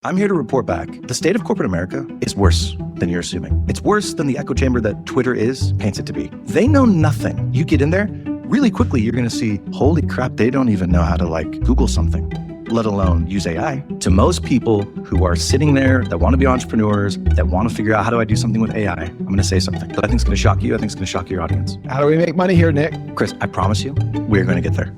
I'm here to report back. The state of corporate America is worse than you're assuming. It's worse than the echo chamber that Twitter paints it to be. They know nothing. You get in there, really quickly, you're gonna see, holy crap, they don't even know how to Google something, let alone use AI. To most people who are sitting there that wanna be entrepreneurs, that wanna figure out how do I do something with AI, I'm gonna say something that I think is gonna shock you, I think it's gonna shock your audience. How do we make money here, Nick? Chris, I promise you, we're gonna get there.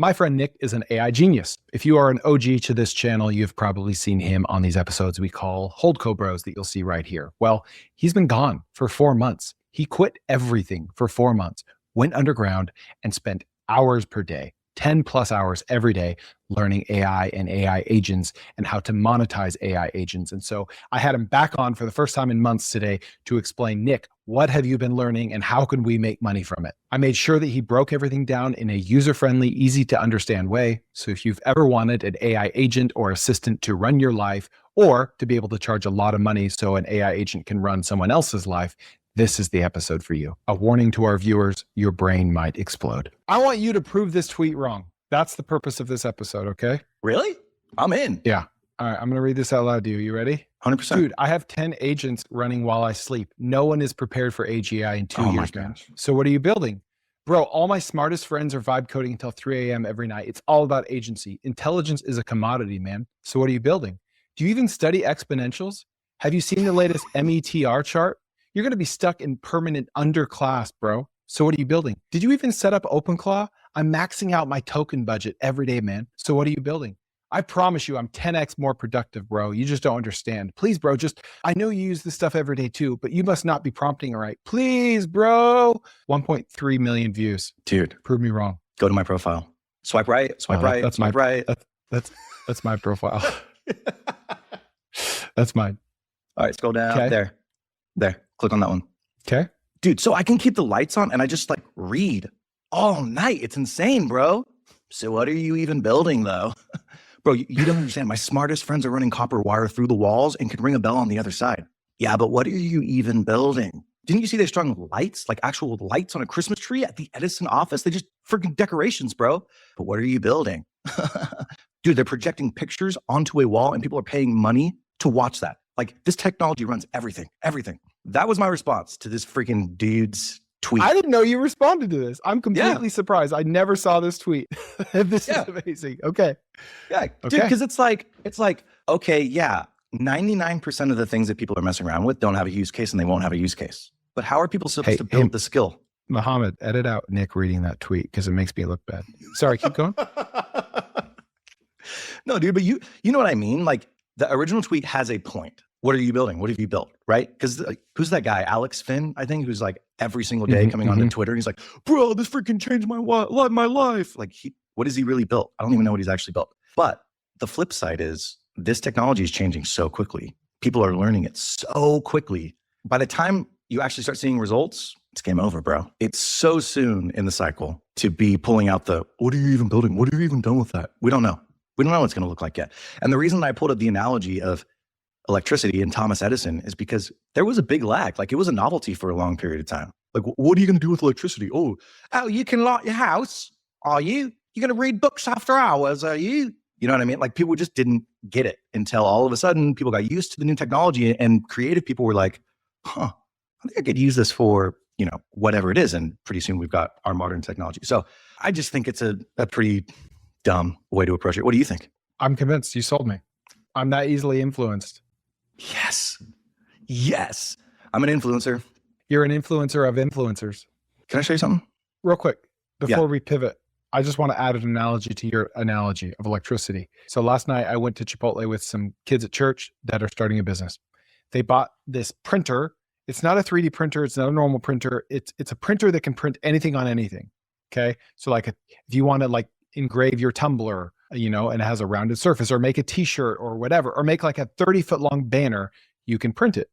My friend Nick is an AI genius. If you are an OG to this channel, you've probably seen him on these episodes we call HoldCo Bros that you'll see right here. Well, he's been gone for 4 months. He quit everything for 4 months, went underground, and spent hours per day, 10 plus hours every day, learning AI and AI agents and how to monetize AI agents. And so I had him back on for the first time in months today to explain, Nick, what have you been learning and how can we make money from it? I made sure that he broke everything down in a user-friendly, easy to understand way. So if you've ever wanted an AI agent or assistant to run your life, or to be able to charge a lot of money so an AI agent can run someone else's life, this is the episode for you. A warning to our viewers, your brain might explode. I want you to prove this tweet wrong. That's the purpose of this episode, okay? Really? I'm in. Yeah. All right, I'm gonna read this out loud to you. You ready? 100%. Dude, I have 10 agents running while I sleep. No one is prepared for AGI in 2 years, man. So what are you building? Bro, all my smartest friends are vibe coding until 3 a.m. every night. It's all about agency. Intelligence is a commodity, man. So what are you building? Do you even study exponentials? Have you seen the latest METR chart? You're gonna be stuck in permanent underclass, bro. So what are you building? Did you even set up OpenClaw? I'm maxing out my token budget every day, man. So what are you building? I promise you I'm 10x more productive, bro. You just don't understand. Please, bro, I know you use this stuff every day too, but you must not be prompting it right. Please, bro. 1.3 million views. Dude. Prove me wrong. Go to my profile. Swipe right, swipe right, that's swipe right. That's my profile. That's mine. All right, scroll down. Okay. There. Click on that one. Okay. Dude, so I can keep the lights on and I just read all night. It's insane, bro. So what are you even building though? Bro, you don't understand. My smartest friends are running copper wire through the walls and can ring a bell on the other side. Yeah, but what are you even building? Didn't you see they strung lights, actual lights on a Christmas tree at the Edison office? They just freaking decorations, bro. But what are you building? Dude, they're projecting pictures onto a wall and people are paying money to watch that. This technology runs everything. That was my response to this freaking dude's tweet. I didn't know you responded to this. I'm completely surprised. I never saw this tweet. This is amazing. Okay. Yeah, dude, because it's okay, yeah, 99% of the things that people are messing around with don't have a use case and they won't have a use case. But how are people supposed to build the skill? Muhammad, edit out Nick reading that tweet because it makes me look bad. Sorry, keep going. No, dude, but you know what I mean? The original tweet has a point. What are you building? What have you built? Right? Because who's that guy? Alex Finn, I think, who's every single day coming onto Twitter. And he's like, bro, this freaking changed my life. What has he really built? I don't even know what he's actually built. But the flip side is this technology is changing so quickly. People are learning it so quickly. By the time you actually start seeing results, it's game over, bro. It's so soon in the cycle to be pulling out what are you even building? What have you even done with that? We don't know. We don't know what it's going to look like yet. And the reason I pulled up the analogy of electricity and Thomas Edison is because there was a big lag. It was a novelty for a long period of time. What are you going to do with electricity? Oh, you can light your house. Are you? You're going to read books after hours, are you? You know what I mean? People just didn't get it until all of a sudden people got used to the new technology and creative people were like, I think I could use this for, whatever it is. And pretty soon we've got our modern technology. So I just think it's a pretty dumb way to approach it. What do you think? I'm convinced. You sold me. I'm that easily influenced. Yes. I'm an influencer. You're an influencer of influencers. Can I show you something? Real quick, before we pivot, I just want to add an analogy to your analogy of electricity. So last night I went to Chipotle with some kids at church that are starting a business. They bought this printer. It's not a 3D printer. It's not a normal printer. It's a printer that can print anything on anything. Okay. So if you want to engrave your tumbler, and it has a rounded surface, or make a t-shirt or whatever, or make a 30-foot long banner, you can print it.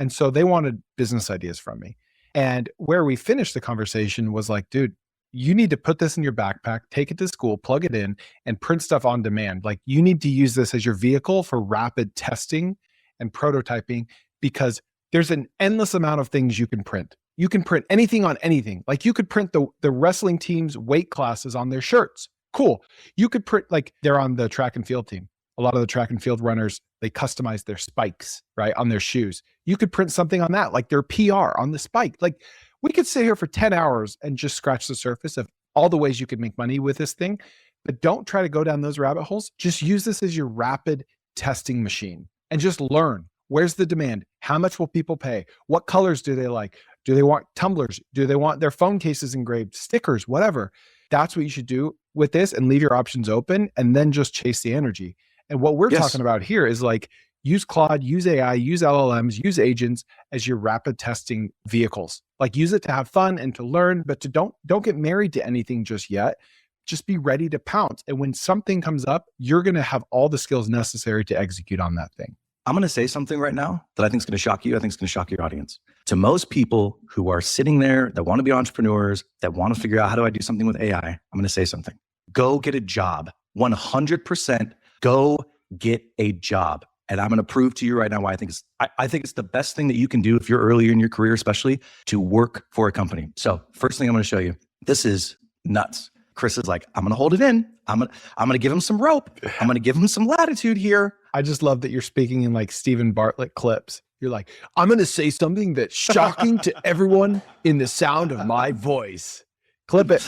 And so they wanted business ideas from me. And where we finished the conversation was dude, you need to put this in your backpack, take it to school, plug it in, and print stuff on demand. You need to use this as your vehicle for rapid testing and prototyping, because there's an endless amount of things you can print. You can print anything on anything. You could print the wrestling team's weight classes on their shirts. Cool. You could print, like they're on the track and field team. A lot of the track and field runners, they customize their spikes, right, on their shoes. You could print something on that, like their PR on the spike. Like we could sit here for 10 hours and just scratch the surface of all the ways you could make money with this thing. But don't try to go down those rabbit holes. Just use this as your rapid testing machine and just learn. Where's the demand? How much will people pay? What colors do they like? Do they want tumblers? Do they want their phone cases engraved, stickers, whatever? That's what you should do with this, and leave your options open and then just chase the energy. And what we're talking about here is like, use Claude, use AI, use LLMs, use agents as your rapid testing vehicles. Like use it to have fun and to learn, but to don't get married to anything just yet. Just be ready to pounce. And when something comes up, you're going to have all the skills necessary to execute on that thing. I'm going to say something right now that I think is going to shock you. I think it's going to shock your audience. To most people who are sitting there that want to be entrepreneurs, that want to figure out how do I do something with AI, I'm going to say something. Go get a job. 100% go get a job. And I'm going to prove to you right now why I think it's the best thing that you can do if you're earlier in your career, especially to work for a company. So first thing I'm going to show you, this is nuts. Chris is like, I'm going to hold it in. I'm going to give him some rope. I'm going to give him some latitude here. I just love that you're speaking in like Stephen Bartlett clips. You're like, I'm going to say something that's shocking to everyone in the sound of my voice. Clip it.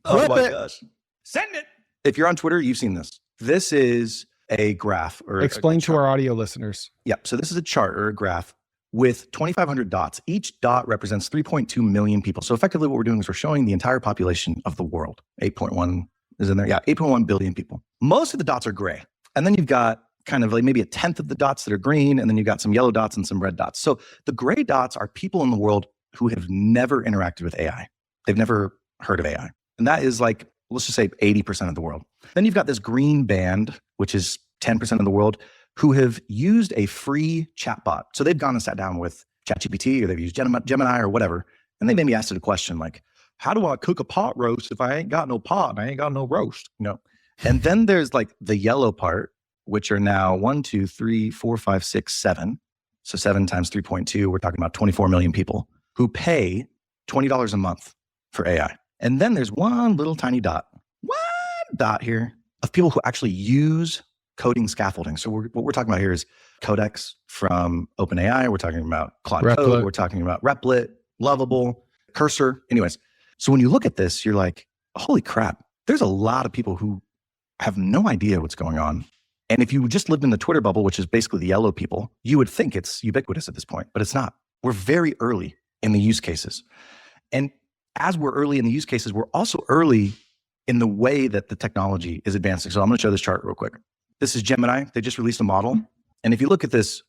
Oh my gosh. Send it. If you're on Twitter, you've seen this. This is a graph. Or explain to our audio listeners. Yeah. So this is a chart or a graph with 2,500 dots. Each dot represents 3.2 million people. So effectively what we're doing is we're showing the entire population of the world. 8.1 is in there. Yeah, 8.1 billion people. Most of the dots are gray. And then you've got kind of like maybe a tenth of the dots that are green. And then you've got some yellow dots and some red dots. So the gray dots are people in the world who have never interacted with AI. They've never heard of AI. And that is like, let's just say 80% of the world. Then you've got this green band, which is 10% of the world, who have used a free chatbot. So they've gone and sat down with ChatGPT, or they've used Gemini or whatever. And they maybe asked it a question like, how do I cook a pot roast if I ain't got no pot and I ain't got no roast? You know? And then there's like the yellow part, which are now 1, 2, 3, 4, 5, 6, 7. So 7 times 3.2, we're talking about 24 million people who pay $20 a month for AI. And then there's one little tiny dot, here of people who actually use coding scaffolding. So what we're talking about here is Codex from OpenAI. We're talking about Claude Code. We're talking about Replit, Lovable, Cursor. Anyways, so when you look at this, you're like, holy crap, there's a lot of people who have no idea what's going on. And if you just lived in the Twitter bubble, which is basically the yellow people, you would think it's ubiquitous at this point, but it's not. We're very early in the use cases. And as we're early in the use cases, we're also early in the way that the technology is advancing. So I'm going to show this chart real quick. This is Gemini. They just released a model. And if you look at this,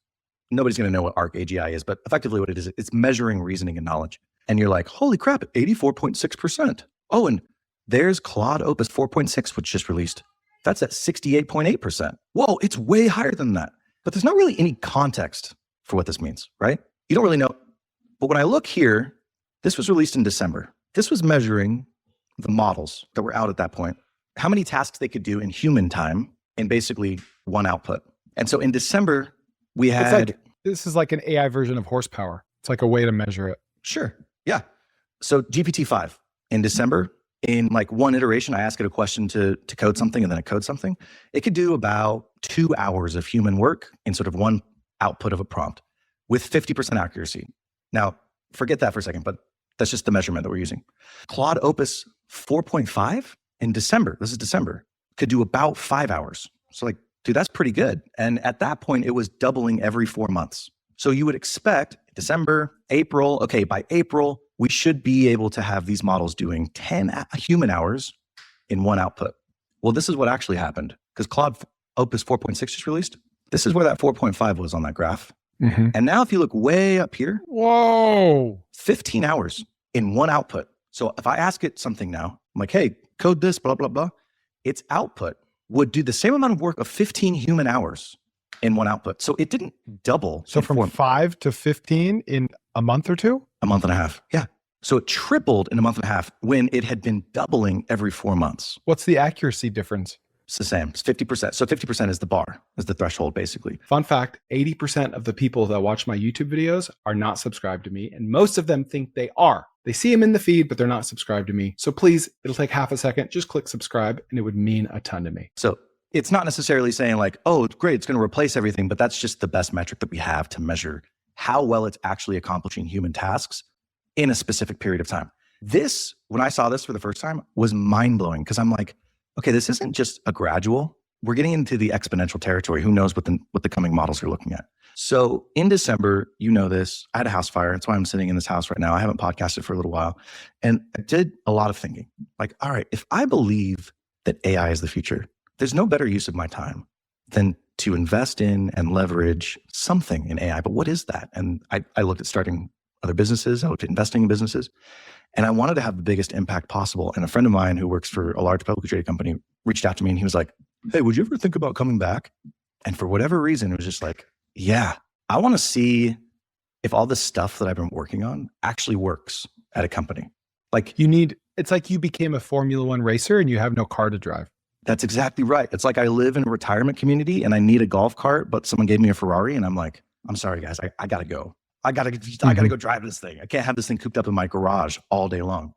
nobody's going to know what ARC AGI is, but effectively what it is, it's measuring reasoning and knowledge. And you're like, holy crap, 84.6%. Oh, and there's Claude Opus 4.6, which just released. That's at 68.8%. Whoa, it's way higher than that. But there's not really any context for what this means, right? You don't really know. But when I look here, this was released in December. This was measuring the models that were out at that point, how many tasks they could do in human time in basically one output. And so in December, we had... this is like an AI version of horsepower. It's like a way to measure it. Sure. Yeah. So GPT-5 in December, in like one iteration, I ask it a question to code something and then it codes something. It could do about 2 hours of human work in sort of one output of a prompt with 50% accuracy. Now, forget that for a second, but that's just the measurement that we're using. Claude Opus 4.5 in December, this is December, could do about 5 hours. So like, dude, that's pretty good. And at that point, it was doubling every 4 months. So you would expect December, April, okay, by April, we should be able to have these models doing 10 human hours in one output. Well, this is what actually happened because Claude Opus 4.6 just released. This is where that 4.5 was on that graph. Mm-hmm. And now if you look way up here, whoa, 15 hours in one output. So if I ask it something now, I'm like, hey, code this, blah, blah, blah. Its output would do the same amount of work of 15 human hours in one output. So it didn't double. So from 5 to 15 in a month or two? A month and a half. Yeah. So it tripled in a month and a half when it had been doubling every 4 months. What's the accuracy difference? It's the same. It's 50%. So 50% is the bar, is the threshold, basically. Fun fact, 80% of the people that watch my YouTube videos are not subscribed to me, and most of them think they are. They see them in the feed, but they're not subscribed to me. So please, it'll take half a second. Just click subscribe, and it would mean a ton to me. So it's not necessarily saying like, oh, it's great, it's going to replace everything, but that's just the best metric that we have to measure how well it's actually accomplishing human tasks in a specific period of time. This, when I saw this for the first time, was mind-blowing because I'm like, okay, this isn't just a gradual. We're getting into the exponential territory. Who knows what the coming models are looking at? So in December, you know this, I had a house fire. That's why I'm sitting in this house right now. I haven't podcasted for a little while. And I did a lot of thinking. Like, all right, if I believe that AI is the future, there's no better use of my time than to invest in and leverage something in AI. But what is that? And I looked at starting other businesses. I looked at investing in businesses. And I wanted to have the biggest impact possible. And a friend of mine who works for a large publicly traded company reached out to me and he was like, hey, would you ever think about coming back? And for whatever reason, it was just like, yeah, I want to see if all this stuff that I've been working on actually works at a company. Like it's like you became a Formula One racer and you have no car to drive. That's exactly right. It's like I live in a retirement community and I need a golf cart, but someone gave me a Ferrari and I'm like, I'm sorry guys, I gotta go. I gotta go drive this thing. I can't have this thing cooped up in my garage all day long.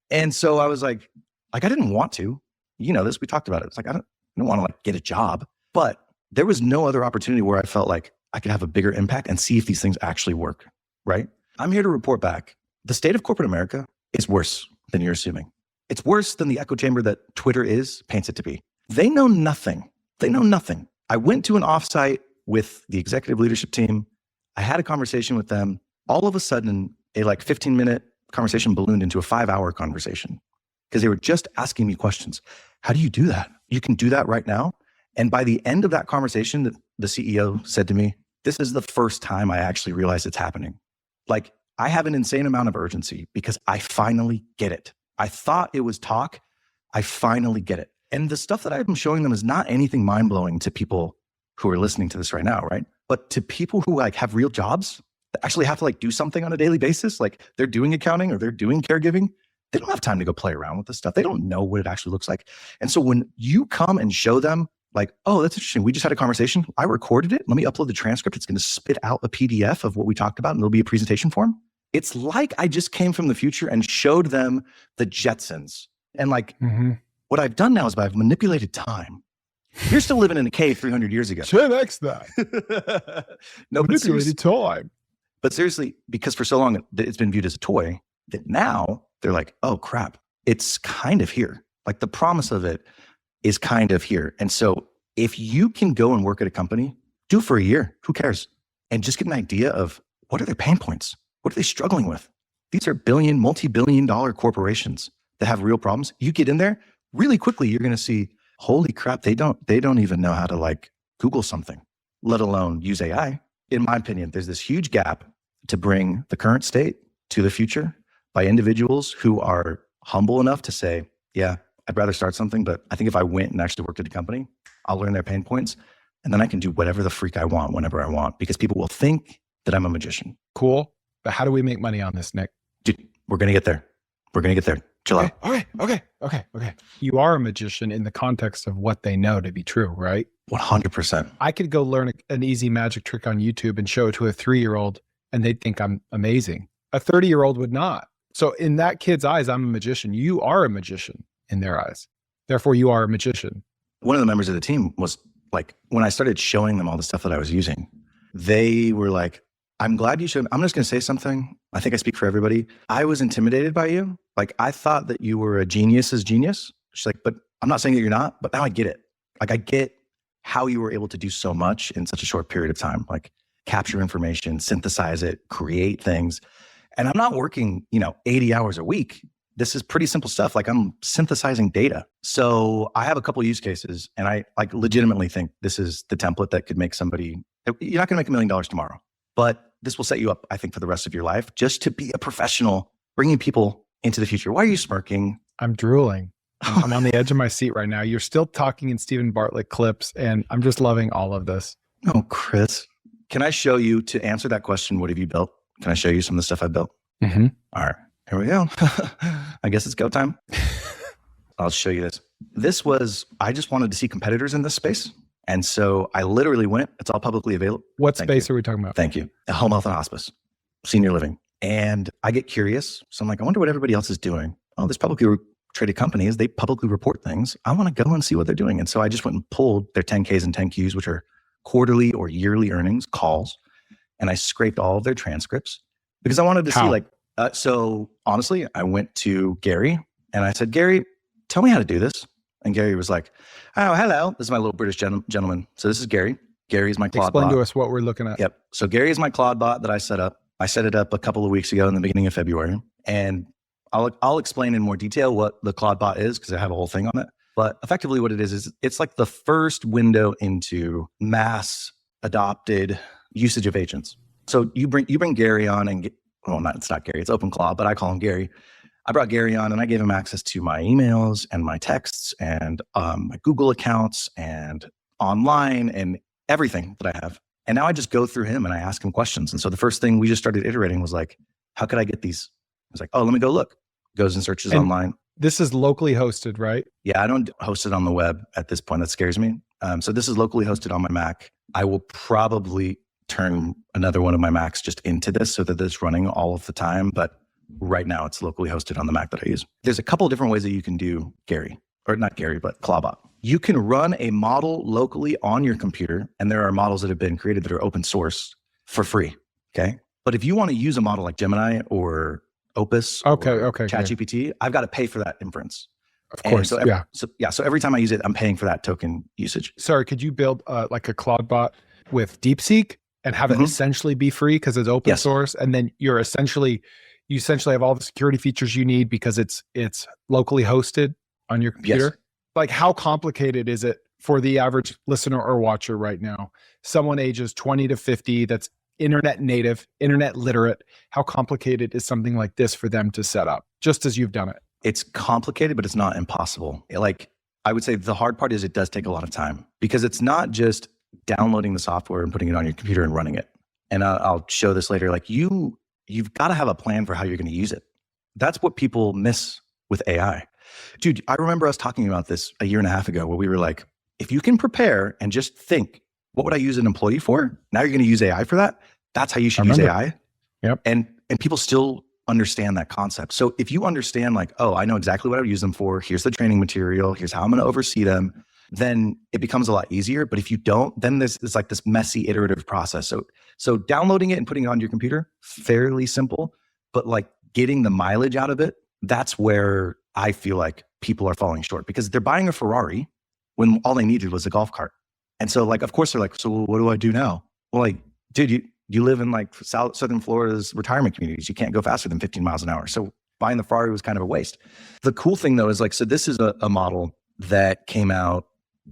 And so I was like I didn't want to, you know this, we talked about it. It's like, I don't want to like get a job, but there was no other opportunity where I felt like I could have a bigger impact and see if these things actually work, right? I'm here to report back. The state of corporate America is worse than you're assuming. It's worse than the echo chamber that Twitter paints it to be. They know nothing. They know nothing. I went to an offsite with the executive leadership team. I had a conversation with them. All of a sudden, a like 15-minute conversation ballooned into a 5-hour conversation because they were just asking me questions. How do you do that? You can do that right now. And by the end of that conversation, the CEO said to me, this is the first time I actually realized it's happening. Like, I have an insane amount of urgency because I finally get it. I thought it was talk. I finally get it. And the stuff that I'm showing them is not anything mind-blowing to people who are listening to this right now, right? But to people who like have real jobs that actually have to like do something on a daily basis, like they're doing accounting or they're doing caregiving, they don't have time to go play around with this stuff. They don't know what it actually looks like. And so when you come and show them like, oh, that's interesting. We just had a conversation. I recorded it. Let me upload the transcript. It's going to spit out a PDF of what we talked about and it'll be a presentation form. It's like I just came from the future and showed them the Jetsons. And like what I've done now is I've manipulated time. You're still living in a cave 300 years ago. 10x that. No, manipulated time. But seriously, because for so long it's been viewed as a toy, that now they're like, oh crap, it's kind of here. Like the promise of it is kind of here. And so if you can go and work at a company, do it for a year, who cares? And just get an idea of what are their pain points? What are they struggling with? These are multi-billion dollar corporations that have real problems. You get in there really quickly, you're going to see, holy crap, they don't even know how to like Google something, let alone use AI. In my opinion, there's this huge gap to bring the current state to the future by individuals who are humble enough to say, yeah, I'd rather start something, but I think if I went and actually worked at a company, I'll learn their pain points and then I can do whatever the freak I want, whenever I want, because people will think that I'm a magician. Cool. But how do we make money on this, Nick? Dude, we're going to get there. We're going to get there. Chill out. Okay. You are a magician in the context of what they know to be true, right? 100%. I could go learn an easy magic trick on YouTube and show it to a 3-year-old and they'd think I'm amazing. A 30-year-old would not. So in that kid's eyes, I'm a magician. You are a magician in their eyes. Therefore, you are a magician. One of the members of the team was like, when I started showing them all the stuff that I was using, they were like, I'm glad you showed me. I'm just going to say something. I think I speak for everybody. I was intimidated by you. Like, I thought that you were a genius's genius. She's like, but I'm not saying that you're not, but now I get it. Like, I get how you were able to do so much in such a short period of time, like capture information, synthesize it, create things. And I'm not working, 80 hours a week. This is pretty simple stuff. Like, I'm synthesizing data. So I have a couple of use cases and I like legitimately think this is the template that could make somebody, you're not going to make $1 million tomorrow, but this will set you up, I think, for the rest of your life, just to be a professional, bringing people into the future. Why are you smirking? I'm drooling. I'm on the edge of my seat right now. You're still talking in Stephen Bartlett clips, and I'm just loving all of this. Oh, Chris, can I show you, to answer that question, what have you built? Can I show you some of the stuff I built? Mm-hmm. All right, here we go. I guess it's go time. I'll show you this. I just wanted to see competitors in this space. And so I literally went, it's all publicly available. What space are we talking about? Thank you. Home health and hospice, senior living. And I get curious. So I'm like, I wonder what everybody else is doing. Oh, there's publicly traded companies. They publicly report things. I want to go and see what they're doing. And so I just went and pulled their 10Ks and 10Qs, which are quarterly or yearly earnings calls. And I scraped all of their transcripts because I wanted to see like, so honestly, I went to Gary and I said, Gary, tell me how to do this. And Gary was like, oh, hello. This is my little British gentleman. So this is Gary. Gary's my Claude bot. Explain to us what we're looking at. Yep. So Gary is my Claude bot that I set up. I set it up a couple of weeks ago in the beginning of February. And I'll explain in more detail what the Claude bot is because I have a whole thing on it. But effectively what it is it's like the first window into mass adopted usage of agents. So you bring Gary on and it's not Gary, it's OpenClaw, but I call him Gary. I brought Gary on and I gave him access to my emails and my texts and my Google accounts and online and everything that I have. And now I just go through him and I ask him questions. And so the first thing we just started iterating was like, how could I get these? I was like, oh, let me go look. Goes and searches online. This is locally hosted, right? Yeah, I don't host it on the web at this point. That scares me. So this is locally hosted on my Mac. I will probably turn another one of my Macs just into this so that it's running all of the time. But right now it's locally hosted on the Mac that I use. There's a couple of different ways that you can do Gary, or not Gary, but Clawbot. You can run a model locally on your computer, and there are models that have been created that are open source for free, okay? But if you want to use a model like Gemini or Opus or ChatGPT, I've got to pay for that inference. Of course, So every time I use it, I'm paying for that token usage. Sorry, could you build like a Claude bot with DeepSeek and have it essentially be free because it's open source, and then you essentially have all the security features you need because it's locally hosted on your computer? Yes. Like, how complicated is it for the average listener or watcher right now? Someone ages 20 to 50 that's internet native, internet literate. How complicated is something like this for them to set up, just as you've done it? It's complicated, but it's not impossible. Like, I would say the hard part is it does take a lot of time because it's not just downloading the software and putting it on your computer and running it. And I'll show this later. Like, you've got to have a plan for how you're going to use it. That's what people miss with AI. Dude, I remember us talking about this a year and a half ago where we were like, if you can prepare and just think, what would I use an employee for? Now you're going to use AI for that. That's how you should use AI. Yep. And people still understand that concept. So if you understand like, oh, I know exactly what I would use them for. Here's the training material. Here's how I'm going to oversee them. Then it becomes a lot easier. But if you don't, then it's like this messy iterative process. So downloading it and putting it on your computer, fairly simple, but like getting the mileage out of it, that's where I feel like people are falling short because they're buying a Ferrari when all they needed was a golf cart. And so like, of course they're like, so what do I do now? Well, like, dude, you live in like Southern Florida's retirement communities. You can't go faster than 15 miles an hour. So buying the Ferrari was kind of a waste. The cool thing though, is like, so this is a model that came out,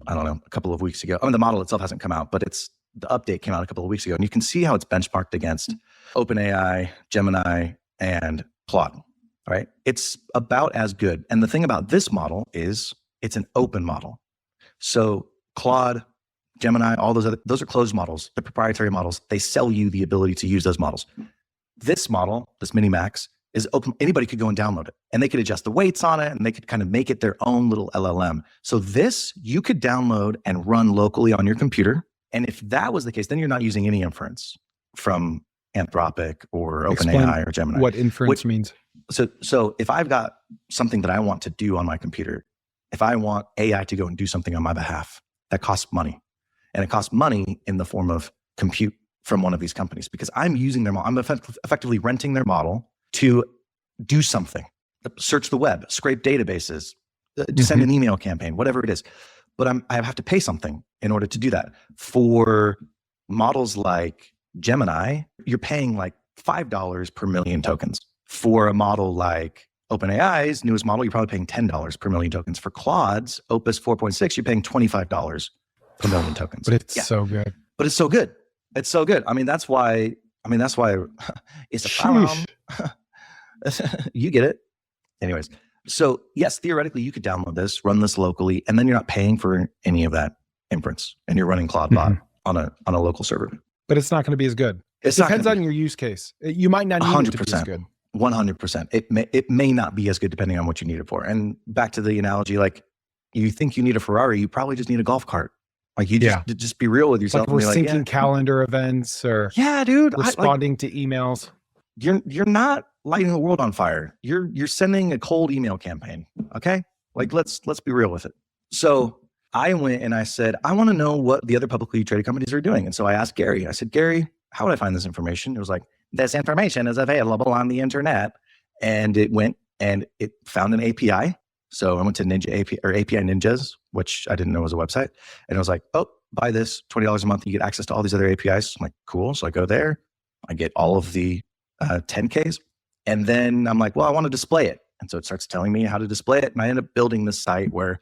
I don't know, a couple of weeks ago. I mean, the model itself hasn't come out, but the update came out a couple of weeks ago. And you can see how it's benchmarked against OpenAI, Gemini, and Claude, right? It's about as good. And the thing about this model is it's an open model. So Claude, Gemini, all those are closed models. They're proprietary models. They sell you the ability to use those models. This model, this Mini Max, is open. Anybody could go and download it and they could adjust the weights on it and they could kind of make it their own little LLM. So this you could download and run locally on your computer. And if that was the case, then you're not using any inference from Anthropic or OpenAI or Gemini. What inference means? So if I've got something that I want to do on my computer, if I want AI to go and do something on my behalf, that costs money. And it costs money in the form of compute from one of these companies because I'm using their model. I'm effectively renting their model to do something, search the web, scrape databases, send an email campaign, whatever it is. But I have to pay something in order to do that. For models like Gemini, you're paying like $5 per million tokens. For a model like OpenAI's newest model, you're probably paying $10 per million tokens. For Claude's Opus 4.6, you're paying $25 per million tokens. But it's so good. But it's so good. It's so good. I mean, that's why it's a problem. You get it. Anyways, so yes, theoretically, you could download this, run this locally, and then you're not paying for any of that inference, and you're running Claude bot on a local server. But it's not going to be as good. It depends on your use case. You might not need it to be as good. 100%. It may not be as good depending on what you need it for. And back to the analogy, like you think you need a Ferrari, you probably just need a golf cart. Like you just be real with yourself. Like we're syncing calendar events or dude, responding to emails. You're not lighting the world on fire. You're sending a cold email campaign. Okay. Like let's be real with it. So I went and I said, I want to know what the other publicly traded companies are doing. And so I asked Gary, I said, Gary, how would I find this information? It was like, this information is available on the internet. And it went and it found an API. So I went to API Ninjas, which I didn't know was a website. And I was like, oh, buy this $20 a month. You get access to all these other APIs. I'm like, cool. So I go there, I get all of the 10Ks. And then I'm like, well, I want to display it. And so it starts telling me how to display it. And I end up building this site where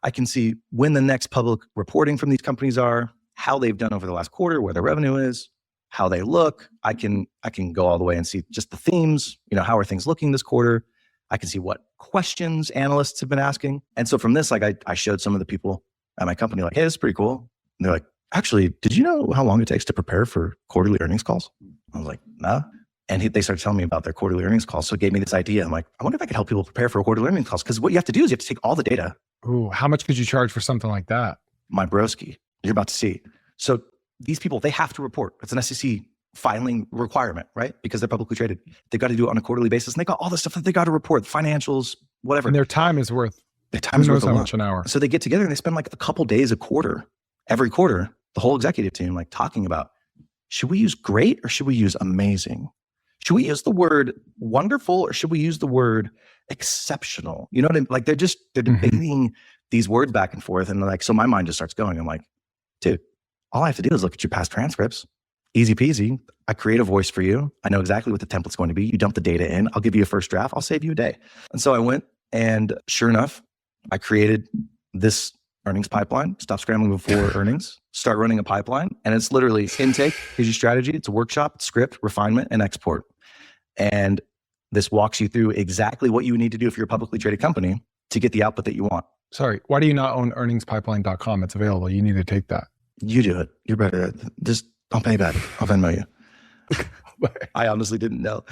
I can see when the next public reporting from these companies are, how they've done over the last quarter, where their revenue is, how they look. I can go all the way and see just the themes, how are things looking this quarter? I can see what questions analysts have been asking. And so from this, like I showed some of the people at my company, like, hey, this is pretty cool. And they're like, actually, did you know how long it takes to prepare for quarterly earnings calls? I was like, nah. And they started telling me about their quarterly earnings calls. So it gave me this idea. I'm like, I wonder if I could help people prepare for a quarterly earnings calls. Because what you have to do is you have to take all the data. Ooh, how much could you charge for something like that? My broski, you're about to see. So these people, they have to report. It's an SEC filing requirement, right? Because they're publicly traded. They've got to do it on a quarterly basis. And they got all the stuff that they got to report, financials, whatever. And their time is worth. Their time is worth how much an hour. So they get together and they spend like a couple days a quarter, every quarter, the whole executive team, like talking about, should we use great or should we use amazing? Should we use the word wonderful or should we use the word exceptional? You know what I mean? Like they're debating these words back and forth. And like, so my mind just starts going. I'm like, dude, all I have to do is look at your past transcripts. Easy peasy. I create a voice for you. I know exactly what the template's going to be. You dump the data in. I'll give you a first draft. I'll save you a day. And so I went and sure enough, I created this earnings pipeline, stop scrambling before earnings, start running a pipeline. And it's literally intake, here's your strategy. It's a workshop, script, refinement, and export. And this walks you through exactly what you would need to do if you're a publicly traded company to get the output that you want. Sorry, why do you not own earningspipeline.com? It's available. You need to take that. You do it. You're better at it. Just don't pay back. I'll Venmo you. I honestly didn't know.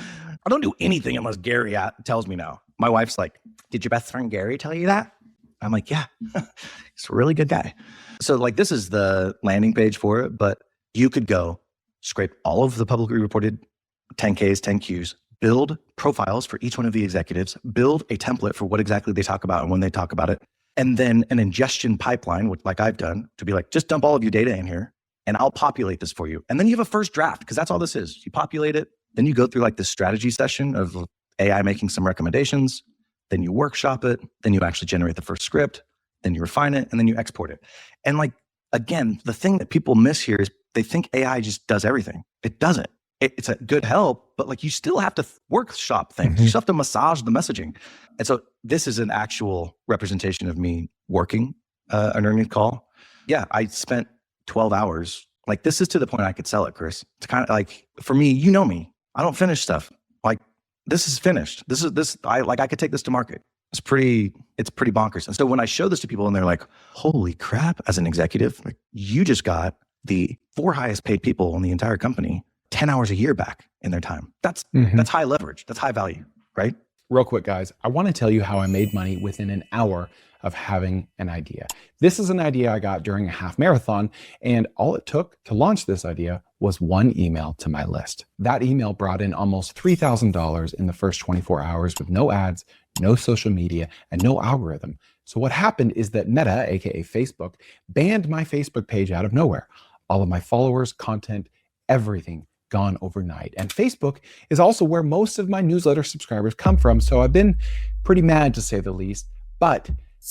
I don't do anything unless Gary tells me now. My wife's like, did your best friend Gary tell you that? I'm like, yeah, he's a really good guy. So like, this is the landing page for it, but you could go scrape all of the publicly reported 10Ks, 10Qs, build profiles for each one of the executives, build a template for what exactly they talk about and when they talk about it, and then an ingestion pipeline, which like I've done, to be like, just dump all of your data in here and I'll populate this for you. And then you have a first draft because that's all this is. You populate it, then you go through like this strategy session of AI making some recommendations, then you workshop it, then you actually generate the first script, then you refine it, and then you export it. And like, again, the thing that people miss here is they think AI just does everything. It doesn't. It's a good help, but like you still have to workshop things. You still have to massage the messaging. And so this is an actual representation of me working an earnings call. Yeah, I spent 12 hours. Like this is to the point I could sell it, Chris. It's kind of like, for me, you know me, I don't finish stuff. Like this is finished. I could take this to market. It's pretty bonkers. And so when I show this to people and they're like, holy crap, as an executive, like you just got the 4 highest paid people in the entire company 10 hours a year back in their time. That's high leverage. That's high value, right? Real quick, guys, I want to tell you how I made money within an hour of having an idea. This is an idea I got during a half marathon, and all it took to launch this idea was one email to my list. That email brought in almost $3,000 in the first 24 hours with no ads, no social media, and no algorithm. So what happened is that Meta, aka Facebook, banned my Facebook page out of nowhere. All of my followers, content, everything gone overnight. And Facebook is also where most of my newsletter subscribers come from. So I've been pretty mad to say the least, but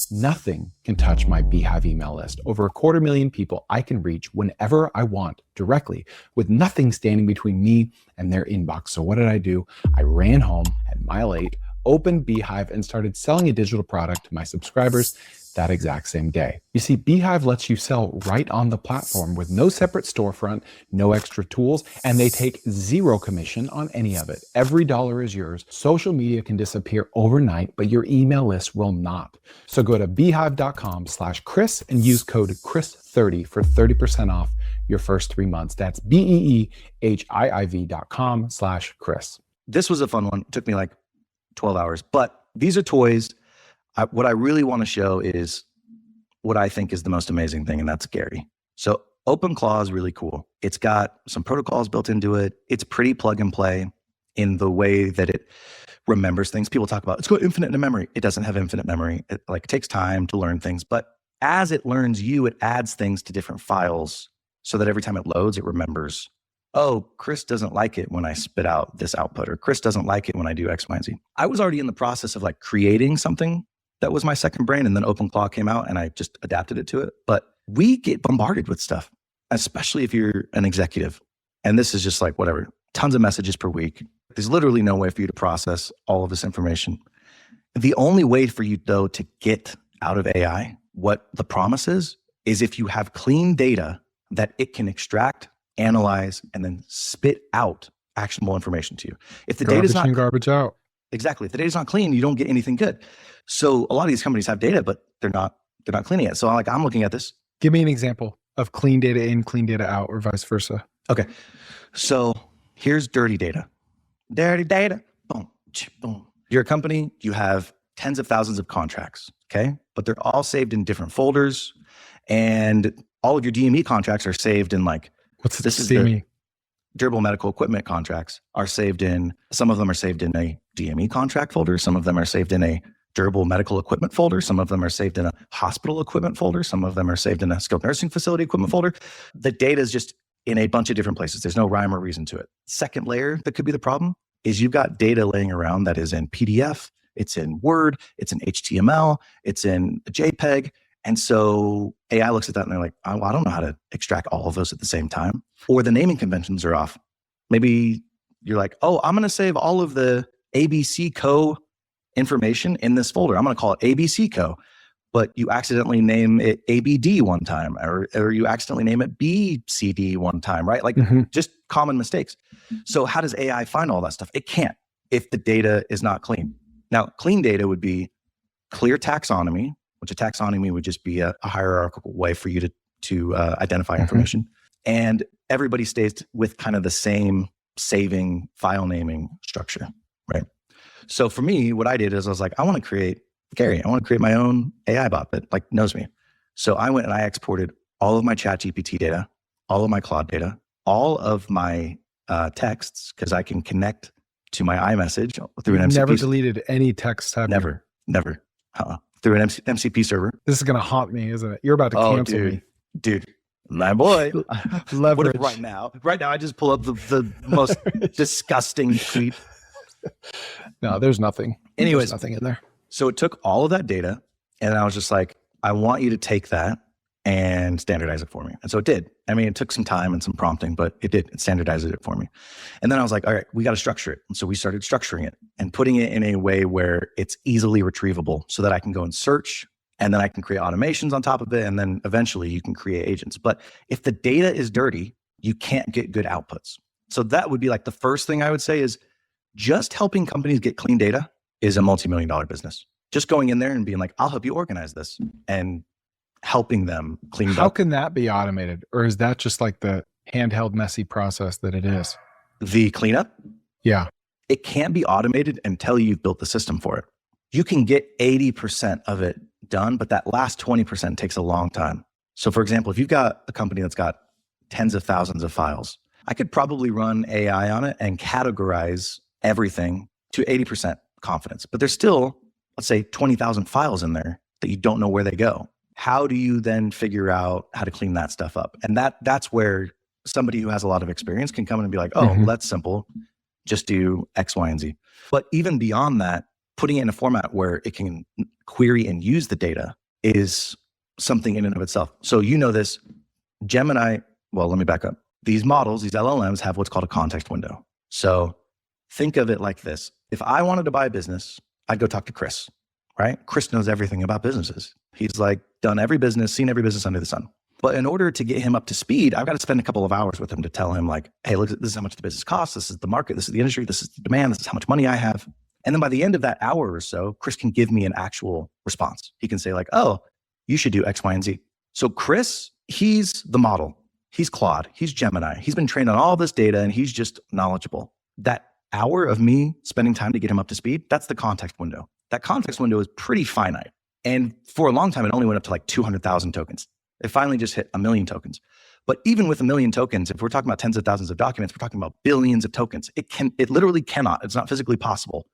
nothing can touch my Beehive email list. Over 250,000 people I can reach whenever I want directly with nothing standing between me and their inbox. So what did I do? I ran home at mile 8, opened Beehive and started selling a digital product to my subscribers that exact same day. You see, Beehive lets you sell right on the platform with no separate storefront, no extra tools, and they take 0 commission on any of it. Every dollar is yours. Social media can disappear overnight, but your email list will not. So go to beehive.com/Chris and use code Chris30 for 30% off your first 3 months. That's beehiiv.com/Chris. This was a fun one. It took me like 12 hours, but these are toys. What I really want to show is what I think is the most amazing thing, and that's Gary. So OpenClaw is really cool. It's got some protocols built into it. It's pretty plug and play in the way that it remembers things. People talk about it's got infinite memory. It doesn't have infinite memory. It takes time to learn things, but as it learns you, it adds things to different files so that every time it loads, it remembers, oh, Chris doesn't like it when I spit out this output, or Chris doesn't like it when I do X, Y, and Z. I was already in the process of creating something that was my second brain, and then OpenClaw came out and I just adapted it to it. But we get bombarded with stuff, especially if you're an executive. And this is just whatever, tons of messages per week. There's literally no way for you to process all of this information. The only way for you, though, to get out of AI, what the promise is if you have clean data that it can extract, analyze, and then spit out actionable information to you. If the data is not garbage out. Exactly. If the data is not clean, you don't get anything good. So a lot of these companies have data, but they're not cleaning it. So I'm looking at this. Give me an example of clean data in, clean data out, or vice versa. Okay. So here's dirty data. Dirty data. Boom, boom. You're a company, you have tens of thousands of contracts, okay? But they're all saved in different folders, and all of your DME contracts are saved in what's this DME? Durable medical equipment contracts are saved in, some of them are saved in a DME contract folder, some of them are saved in a durable medical equipment folder, some of them are saved in a hospital equipment folder, some of them are saved in a skilled nursing facility equipment folder. The data is just in a bunch of different places. There's no rhyme or reason to it. Second layer that could be the problem is you've got data laying around that is in PDF, it's in Word, it's in HTML, it's in a JPEG. And so AI looks at that and they're like, oh, I don't know how to extract all of those at the same time. Or the naming conventions are off. Maybe you're like, oh, I'm going to save all of the ABC Co information in this folder. I'm going to call it ABC Co. But you accidentally name it ABD one time, or you accidentally name it BCD one time, right? Just common mistakes. So how does AI find all that stuff? It can't if the data is not clean. Now, clean data would be clear taxonomy, which a taxonomy would just be a hierarchical way for you to identify information. And everybody stays with kind of the same saving file naming structure, right? So for me, what I did is I was like, I want to create my own AI bot that knows me. So I went and I exported all of my ChatGPT data, all of my Claude data, all of my texts, because I can connect to my iMessage through an MCP. Never deleted any text, have you? Never. Through an MCP server. This is going to haunt me, isn't it? You're about to cancel me. Dude, my boy. Leverage. Right now, I just pull up the most disgusting tweet. No, there's nothing. Anyways, there's nothing in there. So it took all of that data, and I was just like, I want you to take that and standardize it for me. And so it did. I mean, it took some time and some prompting, but it did. It standardized it for me. And then I was like, all right, we got to structure it. And so we started structuring it and putting it in a way where it's easily retrievable so that I can go and search, and then I can create automations on top of it. And then eventually you can create agents. But if the data is dirty, you can't get good outputs. So that would be the first thing I would say is just helping companies get clean data is a multi-million-dollar business. Just going in there and being like, I'll help you organize this, and helping them clean it up. How can that be automated? Or is that just the handheld, messy process that it is? The cleanup? Yeah. It can't be automated until you've built the system for it. You can get 80% of it done, but that last 20% takes a long time. So for example, if you've got a company that's got tens of thousands of files, I could probably run AI on it and categorize everything to 80% confidence. But there's still, let's say, 20,000 files in there that you don't know where they go. How do you then figure out how to clean that stuff up? And that's where somebody who has a lot of experience can come in and be like, oh, well, that's simple. Just do X, Y, and Z. But even beyond that, putting it in a format where it can query and use the data is something in and of itself. So this, Gemini, well, let me back up. These models, these LLMs have what's called a context window. So think of it like this. If I wanted to buy a business, I'd go talk to Chris, right? Chris knows everything about businesses. He's done every business, seen every business under the sun. But in order to get him up to speed, I've got to spend a couple of hours with him to tell him hey, look, this is how much the business costs. This is the market. This is the industry. This is the demand. This is how much money I have. And then by the end of that hour or so, Chris can give me an actual response. He can say oh, you should do X, Y, and Z. So Chris, he's the model. He's Claude. He's Gemini. He's been trained on all this data and he's just knowledgeable. That hour of me spending time to get him up to speed, that's the context window. That context window is pretty finite. And for a long time, it only went up to like 200,000 tokens. It finally just hit 1 million tokens. But even with 1 million tokens, if we're talking about tens of thousands of documents, we're talking about billions of tokens. It literally cannot, it's not physically possible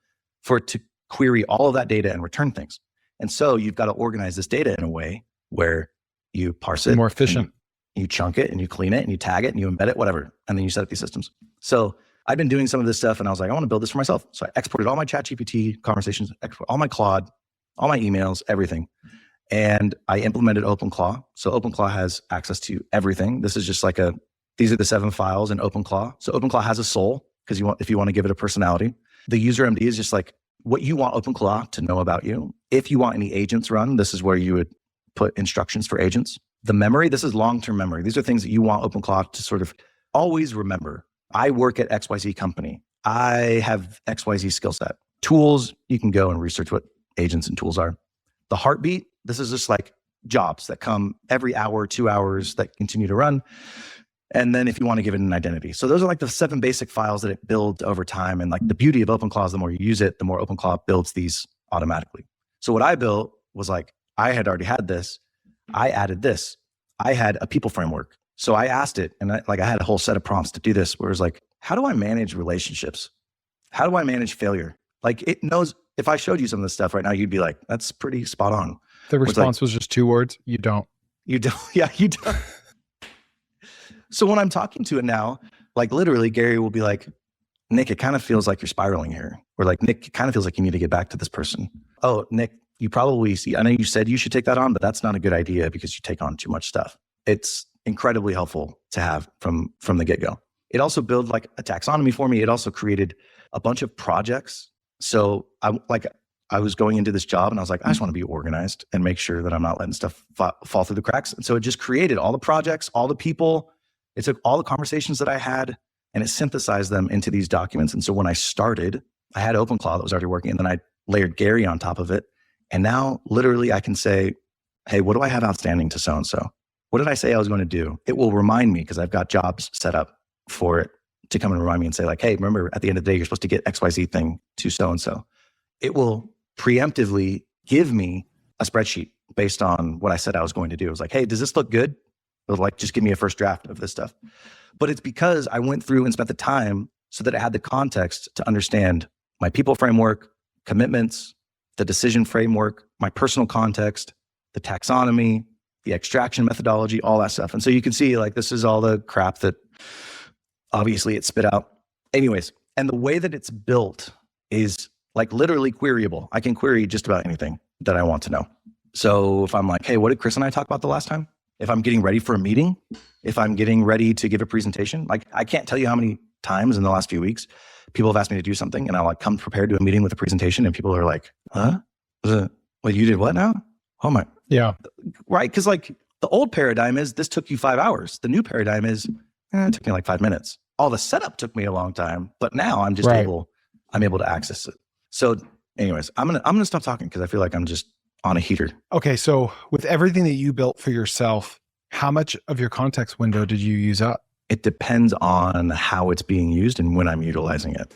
for it to query all of that data and return things. And so you've got to organize this data in a way where you parse it. More efficient. You chunk it and you clean it and you tag it and you embed it, whatever. And then you set up these systems. So I've been doing some of this stuff and I was like, I want to build this for myself. So I exported all my ChatGPT conversations, all my Claude, all my emails, everything. And I implemented OpenClaw. So OpenClaw has access to everything. This is just like these are the 7 files in OpenClaw. So OpenClaw has a soul because if you want to give it a personality. The user MD is just like what you want OpenClaw to know about you. If you want any agents run, this is where you would put instructions for agents. The memory, this is long-term memory. These are things that you want OpenClaw to sort of always remember. I work at XYZ company. I have XYZ skill set. Tools, you can go and research what agents and tools are. The heartbeat, this is just like jobs that come every hour, 2 hours that continue to run. And then if you want to give it an identity. So those are like the 7 basic files that it builds over time. And like the beauty of OpenClaw is the more you use it, the more OpenClaw builds these automatically. So what I built was like, I had already had this. I added this. I had a people framework. So I asked it and I had a whole set of prompts to do this where it was like, how do I manage relationships? How do I manage failure? Like it knows, if I showed you some of this stuff right now, you'd be like, that's pretty spot on. The response was just 2 words. You don't. Yeah, you don't. So when I'm talking to it now, like literally Gary will be like, Nick, it kind of feels like you're spiraling here. Or like, Nick, it kind of feels like you need to get back to this person. Oh, Nick, you probably see, I know you said you should take that on, but that's not a good idea because you take on too much stuff. It's incredibly helpful to have from the get-go. It also built like a taxonomy for me. It also created a bunch of projects. So I was going into this job and I was like, I just want to be organized and make sure that I'm not letting stuff fall through the cracks. And so it just created all the projects, all the people. It took all the conversations that I had and it synthesized them into these documents. And so when I started, I had OpenClaw that was already working and then I layered Gary on top of it. And now literally I can say, hey, what do I have outstanding to so-and-so? What did I say I was going to do? It will remind me because I've got jobs set up for it to come and remind me and say like, hey, remember at the end of the day, you're supposed to get XYZ thing to so-and-so. It will preemptively give me a spreadsheet based on what I said I was going to do. It was like, hey, does this look good? It'll like, just give me a first draft of this stuff. But it's because I went through and spent the time so that I had the context to understand my people framework, commitments, the decision framework, my personal context, the taxonomy, the extraction methodology, all that stuff. And so you can see like, this is all the crap that obviously it spit out. Anyways, and the way that it's built is like literally queryable. I can query just about anything that I want to know. So if I'm like, hey, what did Chris and I talk about the last time? If I'm getting ready for a meeting, if I'm getting ready to give a presentation, like I can't tell you how many times in the last few weeks, people have asked me to do something and I'll like come prepared to a meeting with a presentation and people are like, huh? Well, you did what now? Oh my. Yeah. Right. Cause like the old paradigm is this took you 5 hours. The new paradigm is it took me like 5 minutes. All the setup took me a long time, but now I'm just able to access it. So anyways, I'm going to stop talking because I feel like I'm just on a heater. Okay. So with everything that you built for yourself, how much of your context window did you use up? It depends on how it's being used and when I'm utilizing it.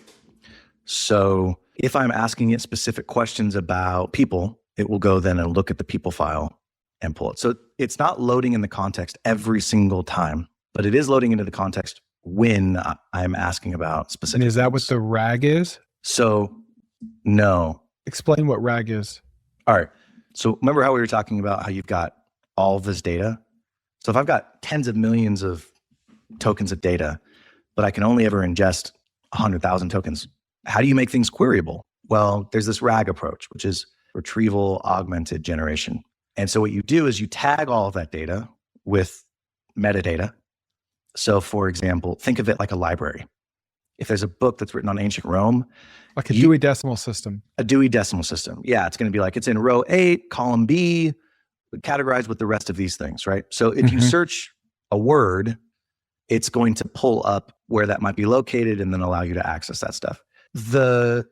So if I'm asking it specific questions about people, it will go then and look at the people file and pull it. So it's not loading in the context every single time, but it is loading into the context when I'm asking about specific. And is that things. what the RAG is? So no. Explain what RAG is. All right. So remember how we were talking about how you've got all this data? So if I've got tens of millions of tokens of data, but I can only ever ingest 100,000 tokens, how do you make things queryable? Well, there's this RAG approach, which is retrieval augmented generation. And so what you do is you tag all of that data with metadata. So for example, think of it like a library. If there's a book that's written on ancient Rome, like a Dewey Decimal System. A Dewey Decimal System. Yeah, it's going to be like, it's in row 8, column B, categorized with the rest of these things, right? So if you search a word, it's going to pull up where that might be located and then allow you to access that stuff. The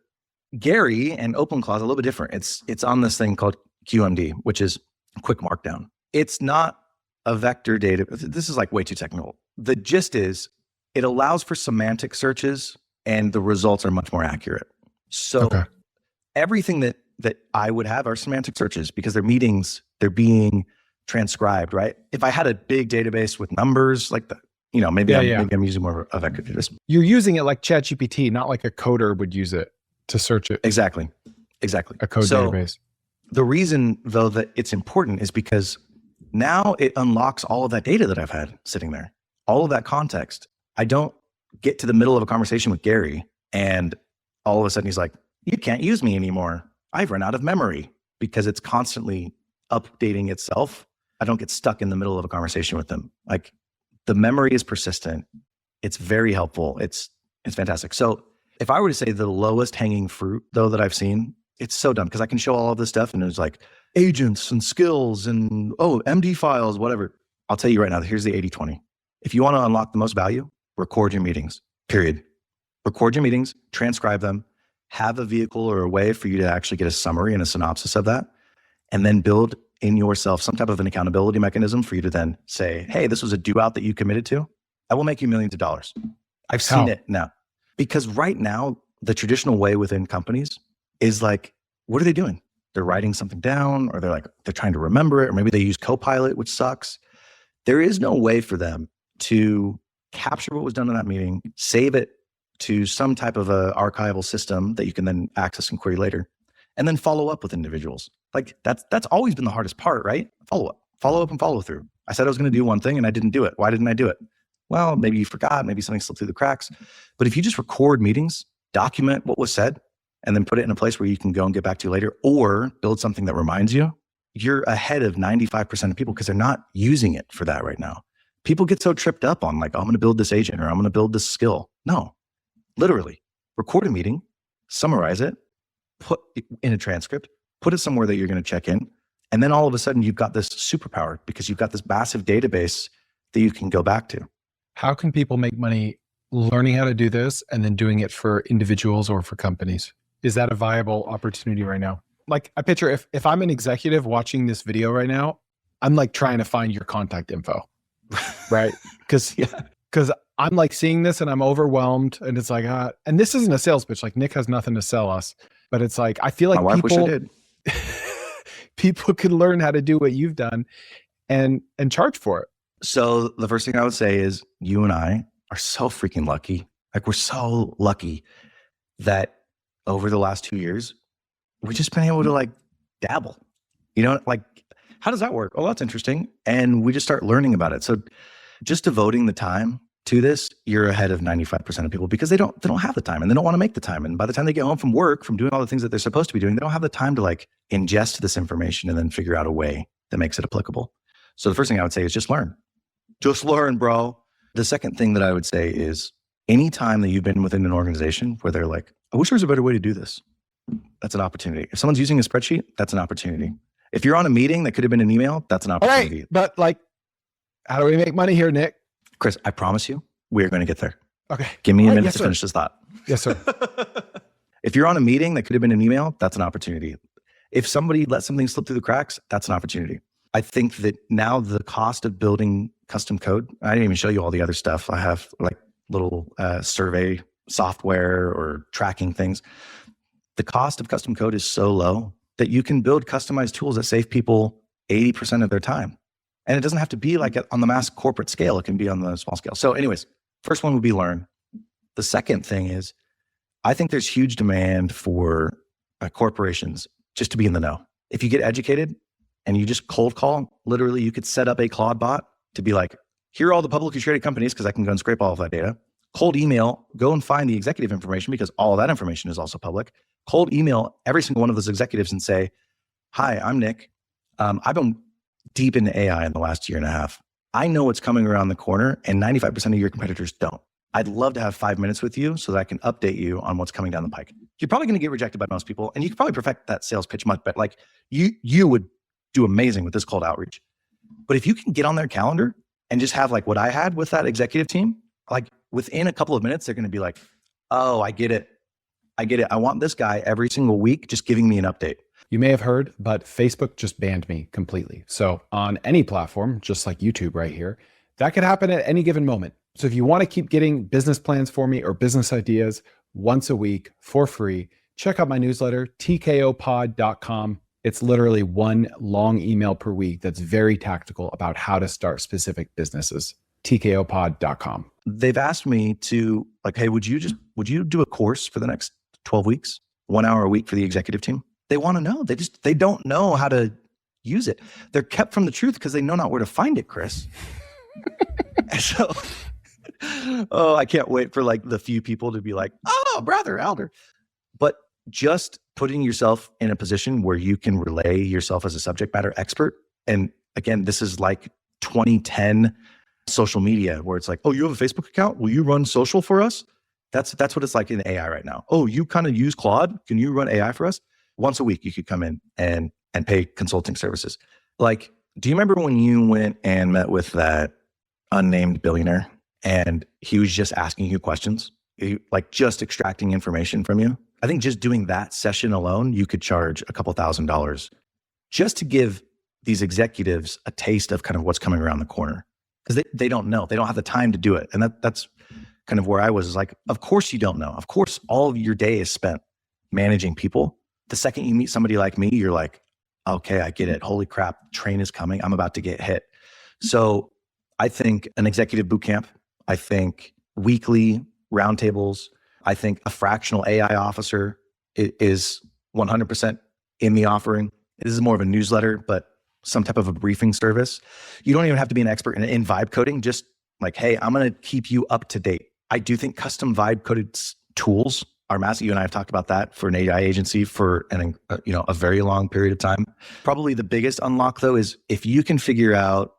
Gary and OpenClaw is a little bit different. It's on this thing called QMD, which is quick markdown. It's not a vector data. This is like way too technical. The gist is it allows for semantic searches and the results are much more accurate. So everything that that I would have are semantic searches because they're meetings, they're being transcribed, right? If I had a big database with numbers like the, maybe I'm using more of a vector database. You're using it like ChatGPT, not like a coder would use it to search it. Exactly. A code database. The reason though that it's important is because now it unlocks all of that data that I've had sitting there, all of that context. I don't get to the middle of a conversation with Gary and all of a sudden he's like, you can't use me anymore. I've run out of memory, because it's constantly updating itself. I don't get stuck in the middle of a conversation with them. Like, the memory is persistent. It's very helpful. It's fantastic. So if I were to say the lowest hanging fruit though that I've seen, it's so dumb because I can show all of this stuff and it's like agents and skills and MD files, whatever. I'll tell you right now, here's the 80-20. If you want to unlock the most value, record your meetings, period. Record your meetings, transcribe them, have a vehicle or a way for you to actually get a summary and a synopsis of that, and then build in yourself some type of an accountability mechanism for you to then say, hey, this was a do out that you committed to. I will make you millions of dollars. I've seen it now. Because right now, the traditional way within companies is like, what are they doing? They're writing something down, or they're trying to remember it, or maybe they use Copilot, which sucks. There is no way for them to capture what was done in that meeting, save it to some type of a archival system that you can then access and query later, and then follow up with individuals. Like that's always been the hardest part, right? Follow up and follow through. I said I was going to do one thing and I didn't do it. Why didn't I do it? Well, maybe you forgot, maybe something slipped through the cracks. But if you just record meetings, document what was said, and then put it in a place where you can go and get back to later, or build something that reminds you, you're ahead of 95% of people because they're not using it for that right now. People get so tripped up on like, I'm going to build this agent or I'm going to build this skill. No, literally record a meeting, summarize it, put it in a transcript, put it somewhere that you're going to check in. And then all of a sudden you've got this superpower because you've got this massive database that you can go back to. How can people make money learning how to do this and then doing it for individuals or for companies? Is that a viable opportunity right now? Like, I picture if I'm an executive watching this video right now, I'm like trying to find your contact info, right? Because I'm like seeing this and I'm overwhelmed, and it's like, and this isn't a sales pitch. Like, Nick has nothing to sell us, but it's like, I feel like my wife wish I did. People could learn how to do what you've done and charge for it. So the first thing I would say is you and I are so freaking lucky. Like, we're so lucky that over the last 2 years, we've just been able to like dabble, like, how does that work? Oh, that's interesting. And we just start learning about it. So just devoting the time to this, you're ahead of 95% of people because they don't have the time and they don't want to make the time. And by the time they get home from work, from doing all the things that they're supposed to be doing, they don't have the time to like ingest this information and then figure out a way that makes it applicable. So the first thing I would say is just learn. Just learn, bro. The second thing that I would say is anytime that you've been within an organization where they're like, I wish there was a better way to do this, that's an opportunity. If someone's using a spreadsheet, that's an opportunity. If you're on a meeting that could have been an email, that's an opportunity. All right, but like, how do we make money here, Nick? Chris, I promise you, we're going to get there. Okay. Give me a minute to finish this thought. Yes, sir. If you're on a meeting that could have been an email, that's an opportunity. If somebody let something slip through the cracks, that's an opportunity. I think that now the cost of building custom code, I didn't even show you all the other stuff. I have like little survey software or tracking things. The cost of custom code is so low that you can build customized tools that save people 80% of their time. And it doesn't have to be like on the mass corporate scale. It can be on the small scale. So anyways, first one would be learn. The second thing is, I think there's huge demand for corporations just to be in the know. If you get educated and you just cold call, literally you could set up a Claude bot to be like, here are all the publicly traded companies because I can go and scrape all of that data. Cold email, go and find the executive information because all of that information is also public. Cold email every single one of those executives and say, hi, I'm Nick. I've been deep into AI in the last year and a half. I know what's coming around the corner and 95% of your competitors don't. I'd love to have 5 minutes with you so that I can update you on what's coming down the pike. You're probably going to get rejected by most people, and you could probably perfect that sales pitch much better. Like you would do amazing with this cold outreach. But if you can get on their calendar and just have like what I had with that executive team, like within a couple of minutes, they're going to be like, oh, I get it. I want this guy every single week just giving me an update. You may have heard, but Facebook just banned me completely. So on any platform, just like YouTube right here, that could happen at any given moment. So if you want to keep getting business plans for me or business ideas once a week for free, Check out my newsletter, tkopod.com. It's literally one long email per week that's very tactical about how to start specific businesses. tkopod.com. They've asked me to like, hey, would you do a course for the next 12 weeks, 1 hour a week for the executive team? They want to know. They don't know how to use it. They're kept from the truth because they know not where to find it, Chris. So, oh, I can't wait for like the few people to be like, oh, brother, elder. But just putting yourself in a position where you can relay yourself as a subject matter expert. And again, this is like 2010 social media where it's like, oh, you have a Facebook account? Will you run social for us? That's what it's like in AI right now. Oh, you kind of use Claude? Can you run AI for us? Once a week, you could come in and pay consulting services. Like, do you remember when you went and met with that unnamed billionaire and he was just asking you questions, like just extracting information from you? I think just doing that session alone, you could charge a couple $1,000s just to give these executives a taste of kind of what's coming around the corner. Because they don't know. They don't have the time to do it. And that's kind of where I was, is like, of course you don't know. Of course, all of your day is spent managing people. The second you meet somebody like me, you're like, okay, I get it. Holy crap, train is coming. I'm about to get hit. So I think an executive boot camp, I think weekly roundtables, I think a fractional AI officer is 100% in the offering. This is more of a newsletter, but some type of a briefing service. You don't even have to be an expert in vibe coding. Just like, hey, I'm going to keep you up to date. I do think custom vibe coded tools are massive. You and I have talked about that for an AI agency for a very long period of time. Probably the biggest unlock though is if you can figure out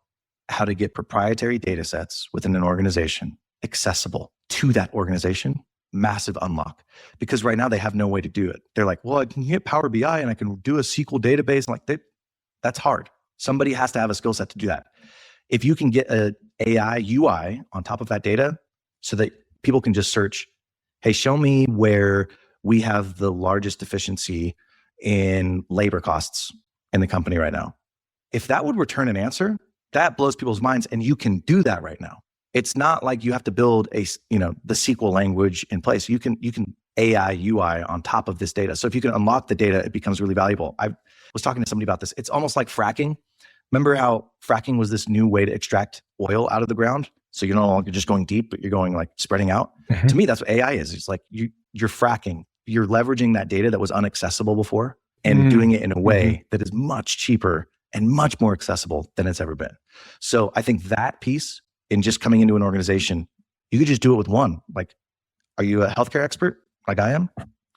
how to get proprietary data sets within an organization accessible to that organization, massive unlock. Because right now they have no way to do it. They're like, well, I can get Power BI and I can do a SQL database. I'm like, that's hard. Somebody has to have a skill set to do that. If you can get an AI UI on top of that data so that people can just search, hey, show me where we have the largest deficiency in labor costs in the company right now. If that would return an answer, that blows people's minds. And you can do that right now. It's not like you have to build the SQL language in place. You can AI UI on top of this data. So if you can unlock the data, it becomes really valuable. I was talking to somebody about this. It's almost like fracking. Remember how fracking was this new way to extract oil out of the ground? So you're no longer just going deep, but you're going like spreading out. Mm-hmm. To me, that's what AI is. It's like you're fracking. You're leveraging that data that was inaccessible before and doing it in a way that is much cheaper and much more accessible than it's ever been. So I think that piece in just coming into an organization, you could just do it with one. Like, are you a healthcare expert like I am?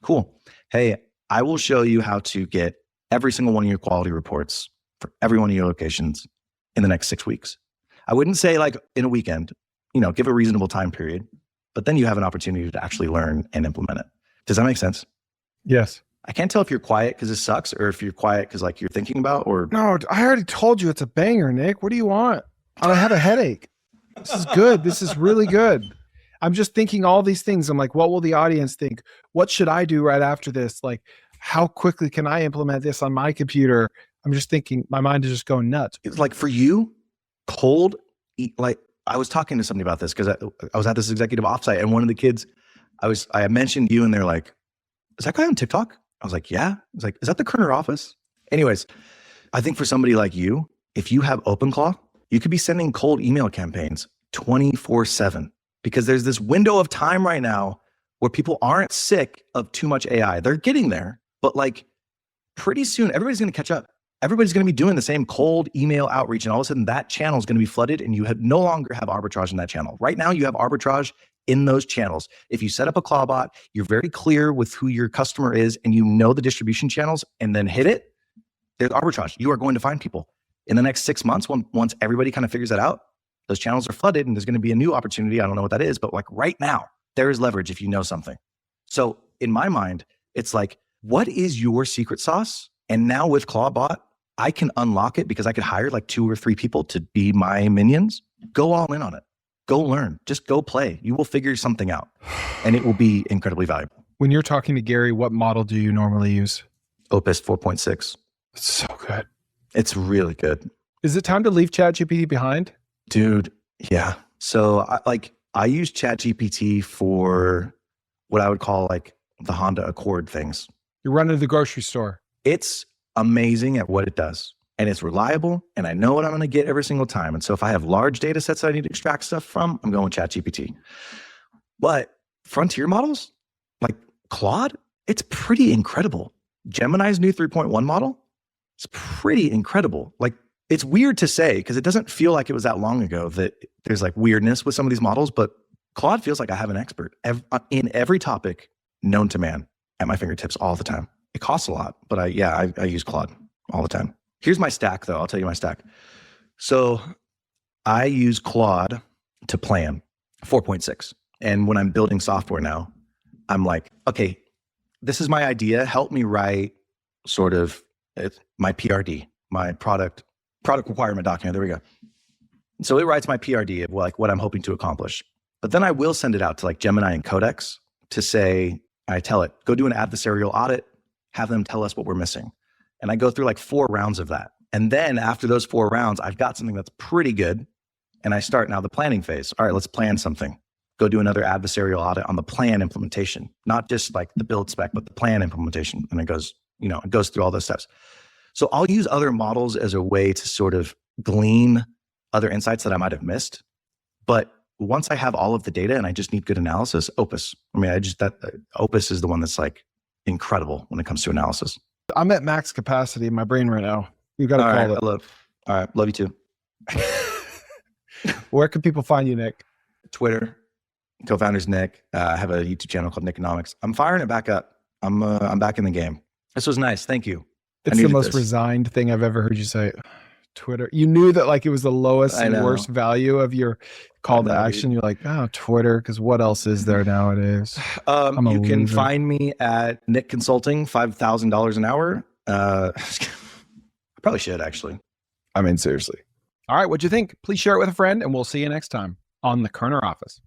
Cool. Hey, I will show you how to get every single one of your quality reports for every one of your locations in the next 6 weeks. I wouldn't say like in a weekend, give a reasonable time period, but then you have an opportunity to actually learn and implement it. Does that make sense? Yes. I can't tell if you're quiet because it sucks or if you're quiet because like you're thinking about or. No, I already told you it's a banger, Nick. What do you want? I have a headache. This is good. This is really good. I'm just thinking all these things. I'm like, what will the audience think? What should I do right after this? Like, how quickly can I implement this on my computer? I'm just thinking, my mind is just going nuts. It's like for you, cold, like I was talking to somebody about this because I was at this executive offsite and one of the kids, I mentioned you and they're like, is that guy on TikTok? I was like, yeah. I was like, is that the Kerner office? Anyways, I think for somebody like you, if you have OpenClaw, you could be sending cold email campaigns 24/7 because there's this window of time right now where people aren't sick of too much AI. They're getting there, but like pretty soon, everybody's going to catch up. Everybody's going to be doing the same cold email outreach. And all of a sudden that channel is going to be flooded and you no longer have arbitrage in that channel. Right now you have arbitrage in those channels. If you set up a Claw bot, you're very clear with who your customer is and you know the distribution channels and then hit it, there's arbitrage. You are going to find people. In the next 6 months, once everybody kind of figures that out, those channels are flooded and there's going to be a new opportunity. I don't know what that is, but like right now, there is leverage if you know something. So in my mind, it's like, what is your secret sauce? And now with Clawbot, I can unlock it because I could hire like 2 or 3 people to be my minions. Go all in on it. Go learn. Just go play. You will figure something out and it will be incredibly valuable. When you're talking to Gary, what model do you normally use? Opus 4.6. It's so good. It's really good. Is it time to leave ChatGPT behind? Dude, yeah. So I use ChatGPT for what I would call like the Honda Accord things. You're running to the grocery store. It's amazing at what it does. And it's reliable, and I know what I'm going to get every single time. And so if I have large data sets that I need to extract stuff from, I'm going with ChatGPT. But frontier models, like Claude, it's pretty incredible. Gemini's new 3.1 model, it's pretty incredible. Like, it's weird to say because it doesn't feel like it was that long ago that there's like weirdness with some of these models, but Claude feels like I have an expert in every topic known to man at my fingertips all the time. It costs a lot, but I use Claude all the time. Here's my stack though. I'll tell you my stack. So I use Claude to plan 4.6. And when I'm building software now, I'm like, okay, this is my idea. Help me write sort of my PRD, my product requirement document. There we go. So it writes my PRD of like what I'm hoping to accomplish. But then I will send it out to like Gemini and Codex to say, I tell it, go do an adversarial audit, have them tell us what we're missing. And I go through like 4 rounds of that. And then after those 4 rounds, I've got something that's pretty good. And I start now the planning phase. All right, let's plan something. Go do another adversarial audit on the plan implementation, not just like the build spec, but the plan implementation. And it goes through all those steps. So I'll use other models as a way to sort of glean other insights that I might have missed. But once I have all of the data and I just need good analysis, Opus. I mean, Opus is the one that's like incredible when it comes to analysis. I'm at max capacity in my brain right now. You got to call it. All right. Love you too. Where can people find you, Nick? Twitter, co-founders Nick. I have a YouTube channel called Nickonomics. I'm firing it back up. I'm back in the game. This was nice. Thank you. It's the most resigned thing I've ever heard you say. Twitter. You knew that like it was the lowest and worst value of your call to action. You're like, oh, Twitter, because what else is there nowadays? You can find me at Nick Consulting, $5,000 an hour. I probably should actually. I mean, seriously. All right, what'd you think? Please share it with a friend, and we'll see you next time on the Kerner Office.